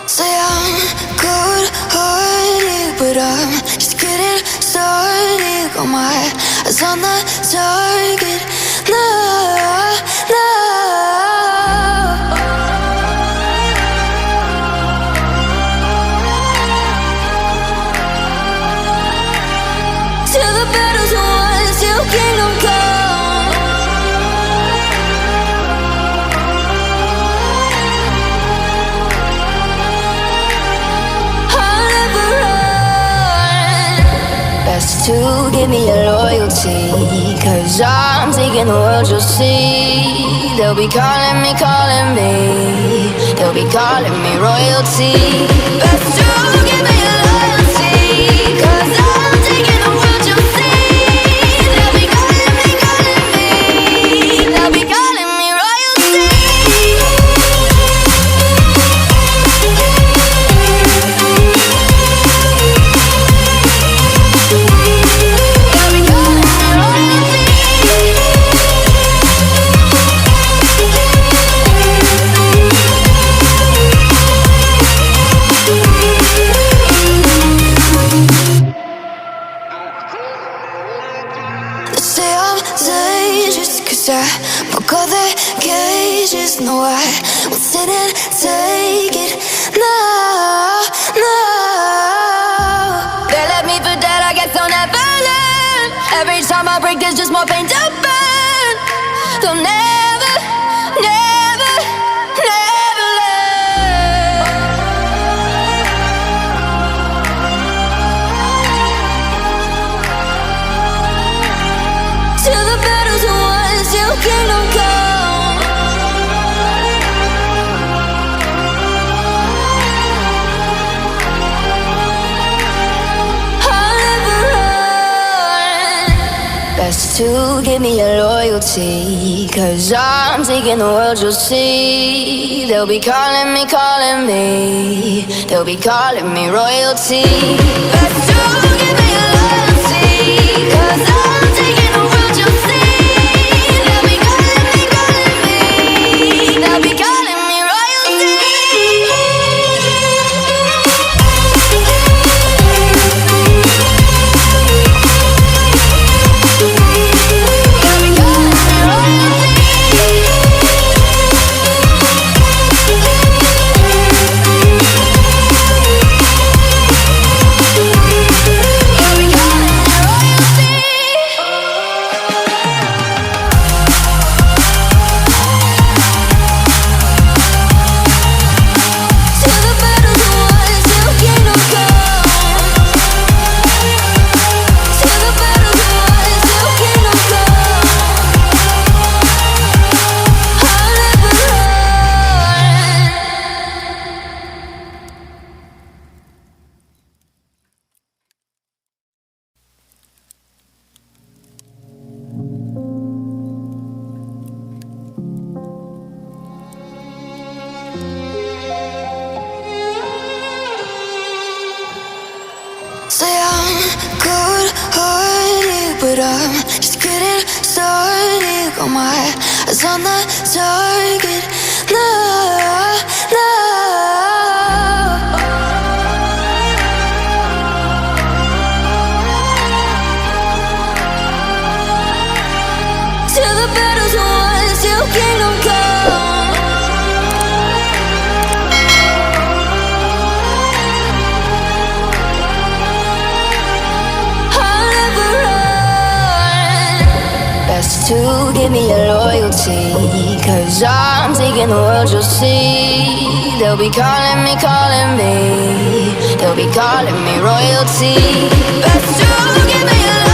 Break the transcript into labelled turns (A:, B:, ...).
A: Say I'm good-hearted, but I'm just getting started. Got my eyes on the target. No, no. Till the battle's won, till kingdom come. I'll never run. Best to give me your loyalty, 'cause I'm taking the world, you'll see. They'll be calling me, they'll be calling me royalty. Best to give me your loyalty, 'cause I'm taking the world, you'll see. They'll be calling me, they'll be calling me royalty. They'll be calling me royalty. They say I'm dangerous, 'cause I broke all their cages. No, I won't sit and take it. No, no. They left me for dead, I guess I'll never learn. Every time I break, there's just more pain to burn. They'll never, never, never learn. Till the battle's won, till kingdom come. I'll never run. Best to give me your loyalty, 'cause I'm taking the world, you'll see. They'll be calling me, they'll be calling me royalty. Best to give me your loyalty, 'cause I'm taking the world, you'll see. They'll be calling me, they'll be calling me royalty. They'll be calling me royalty. They'll be calling me royalty. Till the battle's won, till kingdom come. Till the battle's won, till kingdom come. I'll never run. Say I'm good-hearted, but I'm just getting started. Got my eyes on the target. No, no. Till the battle's won, till kingdom come. I'll never run. Best to give me your loyalty, 'cause I'm taking the world, you'll see. They'll be calling me, they'll be calling me royalty. Best to give me your